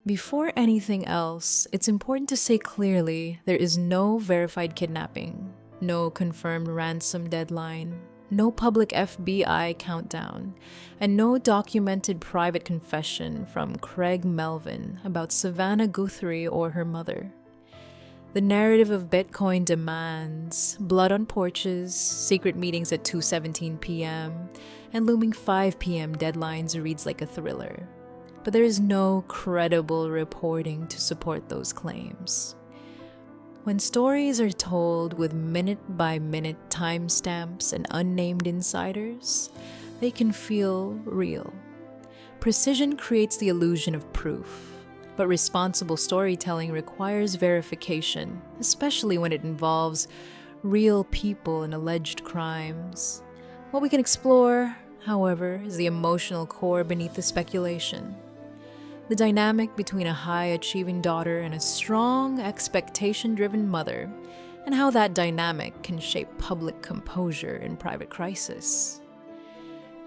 Before anything else, it's important to say clearly there is no verified kidnapping, no confirmed ransom deadline, no public FBI countdown, and no documented private confession from Craig Melvin about Savannah Guthrie or her mother. The narrative of Bitcoin demands, blood on porches, secret meetings at 2:17 p.m., and looming 5 p.m. deadlines reads like a thriller. But there is no credible reporting to support those claims. When stories are told with minute-by-minute timestamps and unnamed insiders, they can feel real. Precision creates the illusion of proof, but responsible storytelling requires verification, especially when it involves real people and alleged crimes. What we can explore, however, is the emotional core beneath the speculation. The dynamic between a high-achieving daughter and a strong, expectation-driven mother, and how that dynamic can shape public composure in private crisis.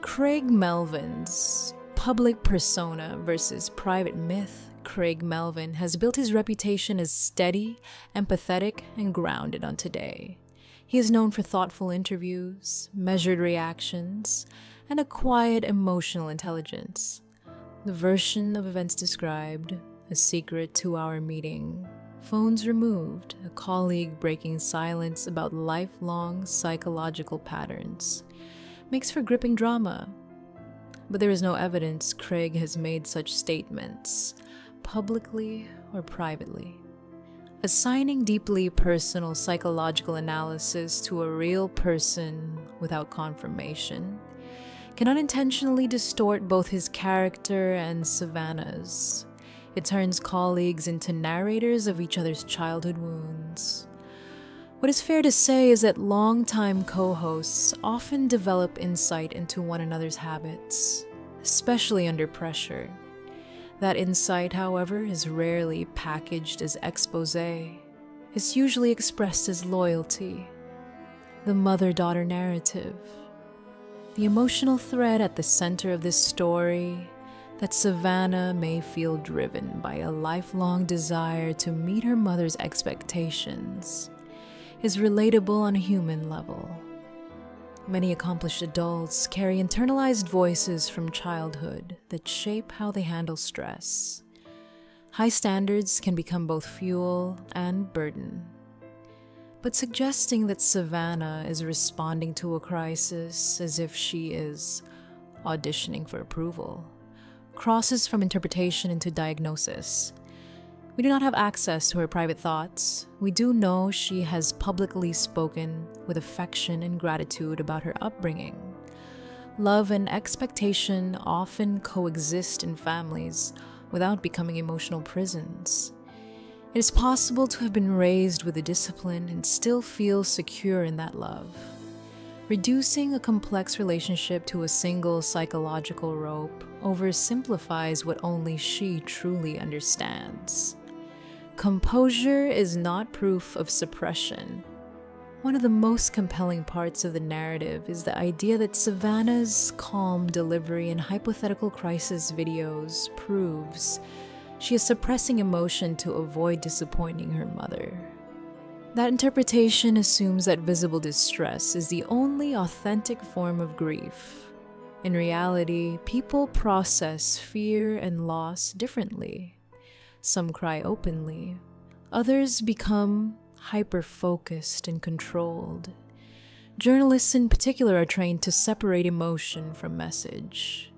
Craig Melvin's public persona versus private myth. Craig Melvin has built his reputation as steady, empathetic, and grounded on today. He is known for thoughtful interviews, measured reactions, and a quiet emotional intelligence. The version of events described, a secret 2-hour meeting, phones removed, a colleague breaking silence about lifelong psychological patterns, makes for gripping drama. But there is no evidence Craig has made such statements, publicly or privately. Assigning deeply personal psychological analysis to a real person without confirmation can unintentionally distort both his character and Savannah's. It turns colleagues into narrators of each other's childhood wounds. What is fair to say is that longtime co-hosts often develop insight into one another's habits, especially under pressure. That insight, however, is rarely packaged as exposé. It's usually expressed as loyalty, the mother-daughter narrative. The emotional thread at the center of this story, that Savannah may feel driven by a lifelong desire to meet her mother's expectations, is relatable on a human level. Many accomplished adults carry internalized voices from childhood that shape how they handle stress. High standards can become both fuel and burden. But suggesting that Savannah is responding to a crisis as if she is auditioning for approval crosses from interpretation into diagnosis. We do not have access to her private thoughts. We do know she has publicly spoken with affection and gratitude about her upbringing. Love and expectation often coexist in families without becoming emotional prisons. It is possible to have been raised with a discipline and still feel secure in that love. Reducing a complex relationship to a single psychological rope oversimplifies what only she truly understands. Composure is not proof of suppression. One of the most compelling parts of the narrative is the idea that Savannah's calm delivery in hypothetical crisis videos proves she is suppressing emotion to avoid disappointing her mother. That interpretation assumes that visible distress is the only authentic form of grief. In reality, people process fear and loss differently. Some cry openly. Others become hyper-focused and controlled. Journalists in particular are trained to separate emotion from message.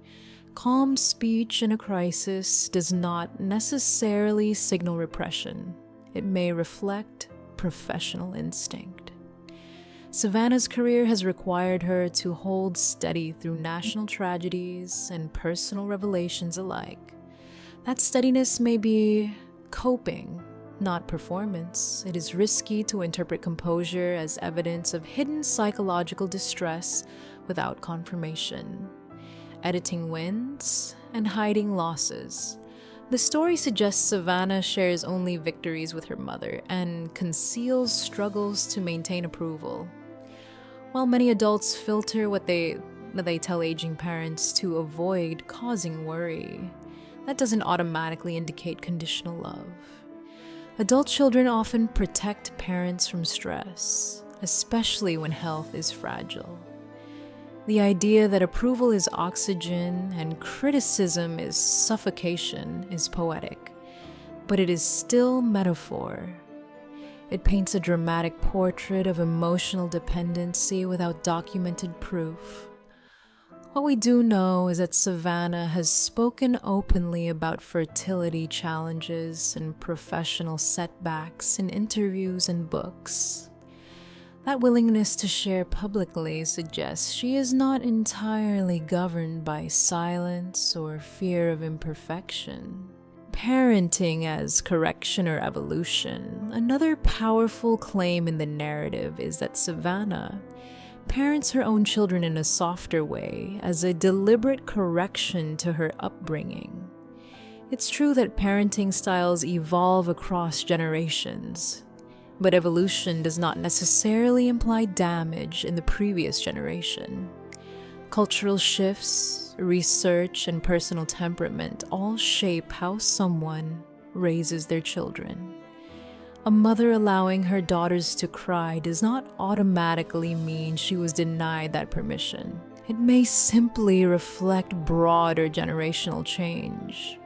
Calm speech in a crisis does not necessarily signal repression. It may reflect professional instinct. Savannah's career has required her to hold steady through national tragedies and personal revelations alike. That steadiness may be coping, not performance. It is risky to interpret composure as evidence of hidden psychological distress without confirmation. Editing wins and hiding losses. The story suggests Savannah shares only victories with her mother and conceals struggles to maintain approval. While many adults filter what they tell aging parents to avoid causing worry, that doesn't automatically indicate conditional love. Adult children often protect parents from stress, especially when health is fragile. The idea that approval is oxygen and criticism is suffocation is poetic, but it is still metaphor. It paints a dramatic portrait of emotional dependency without documented proof. What we do know is that Savannah has spoken openly about fertility challenges and professional setbacks in interviews and books. That willingness to share publicly suggests she is not entirely governed by silence or fear of imperfection. Parenting as correction or evolution. Another powerful claim in the narrative is that Savannah parents her own children in a softer way as a deliberate correction to her upbringing. It's true that parenting styles evolve across generations, but evolution does not necessarily imply damage in the previous generation. Cultural shifts, research, and personal temperament all shape how someone raises their children. A mother allowing her daughters to cry does not automatically mean she was denied that permission. It may simply reflect broader generational change.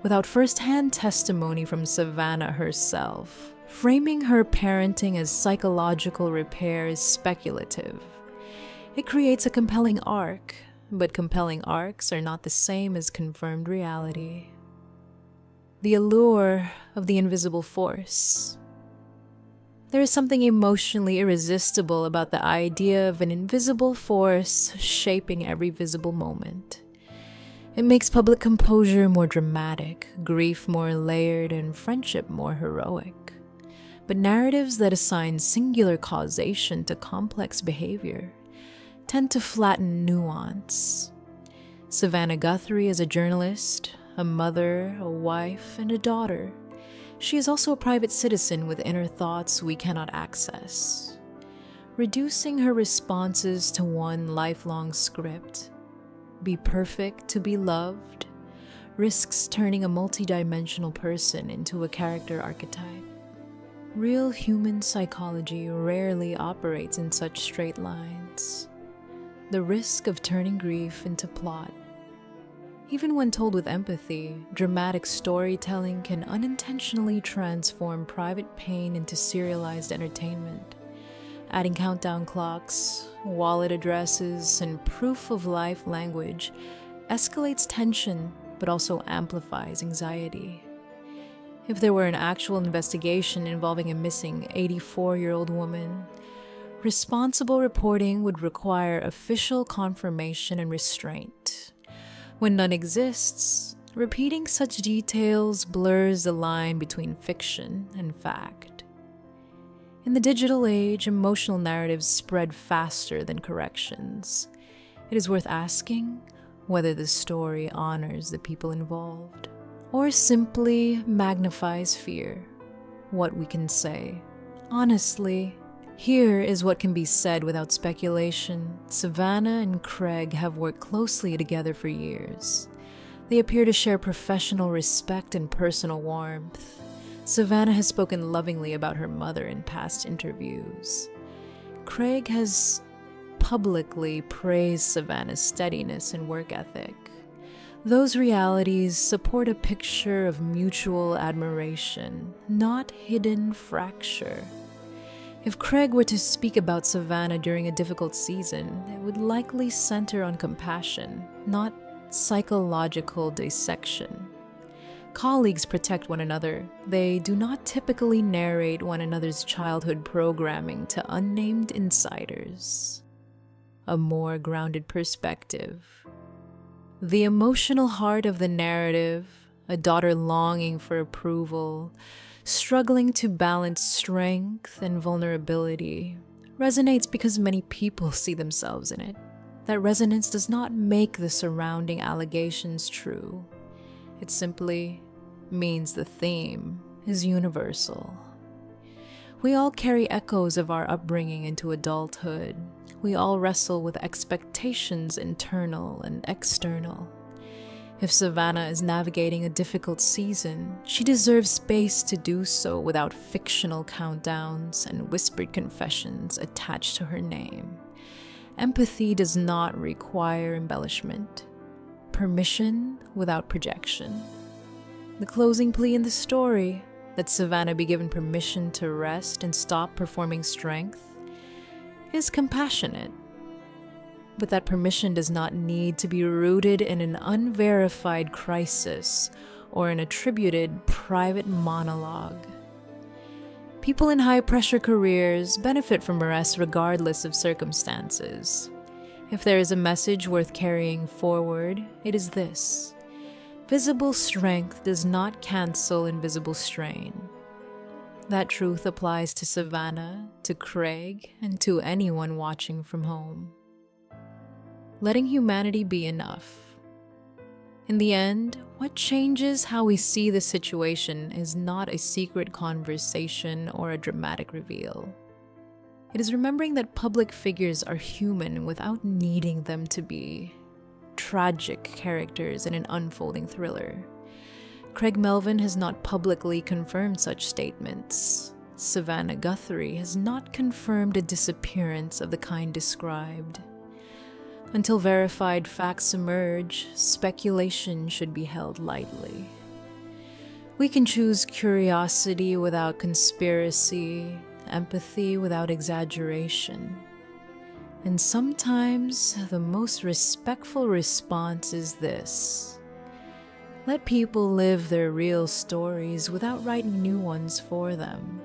Without first-hand testimony from Savannah herself, framing her parenting as psychological repair is speculative. It creates a compelling arc, but compelling arcs are not the same as confirmed reality. The allure of the invisible force. There is something emotionally irresistible about the idea of an invisible force shaping every visible moment. It makes public composure more dramatic, grief more layered, and friendship more heroic. But narratives that assign singular causation to complex behavior tend to flatten nuance. Savannah Guthrie is a journalist, a mother, a wife, and a daughter. She is also a private citizen with inner thoughts we cannot access. Reducing her responses to one lifelong script, be perfect to be loved, risks turning a multidimensional person into a character archetype. Real human psychology rarely operates in such straight lines. The risk of turning grief into plot. Even when told with empathy, dramatic storytelling can unintentionally transform private pain into serialized entertainment. Adding countdown clocks, wallet addresses, and proof of life language escalates tension but also amplifies anxiety. If there were an actual investigation involving a missing 84-year-old woman, responsible reporting would require official confirmation and restraint. When none exists, repeating such details blurs the line between fiction and fact. In the digital age, emotional narratives spread faster than corrections. It is worth asking whether the story honors the people involved, or simply magnifies fear. What we can say. Honestly, here is what can be said without speculation. Savannah and Craig have worked closely together for years. They appear to share professional respect and personal warmth. Savannah has spoken lovingly about her mother in past interviews. Craig has publicly praised Savannah's steadiness and work ethic. Those realities support a picture of mutual admiration, not hidden fracture. If Craig were to speak about Savannah during a difficult season, it would likely center on compassion, not psychological dissection. Colleagues protect one another. They do not typically narrate one another's childhood programming to unnamed insiders. A more grounded perspective. The emotional heart of the narrative, a daughter longing for approval, struggling to balance strength and vulnerability, resonates because many people see themselves in it. That resonance does not make the surrounding allegations true. It simply means the theme is universal. We all carry echoes of our upbringing into adulthood. We all wrestle with expectations, internal and external. If Savannah is navigating a difficult season, she deserves space to do so without fictional countdowns and whispered confessions attached to her name. Empathy does not require embellishment. Permission without projection. The closing plea in the story, that Savannah be given permission to rest and stop performing strength, is compassionate. But that permission does not need to be rooted in an unverified crisis or an attributed private monologue. People in high-pressure careers benefit from rest regardless of circumstances. If there is a message worth carrying forward, it is this: visible strength does not cancel invisible strain. That truth applies to Savannah, to Craig, and to anyone watching from home. Letting humanity be enough. In the end, what changes how we see the situation is not a secret conversation or a dramatic reveal. It is remembering that public figures are human without needing them to be tragic characters in an unfolding thriller. Craig Melvin has not publicly confirmed such statements. Savannah Guthrie has not confirmed a disappearance of the kind described. Until verified facts emerge, speculation should be held lightly. We can choose curiosity without conspiracy, empathy without exaggeration. And sometimes the most respectful response is this: let people live their real stories without writing new ones for them.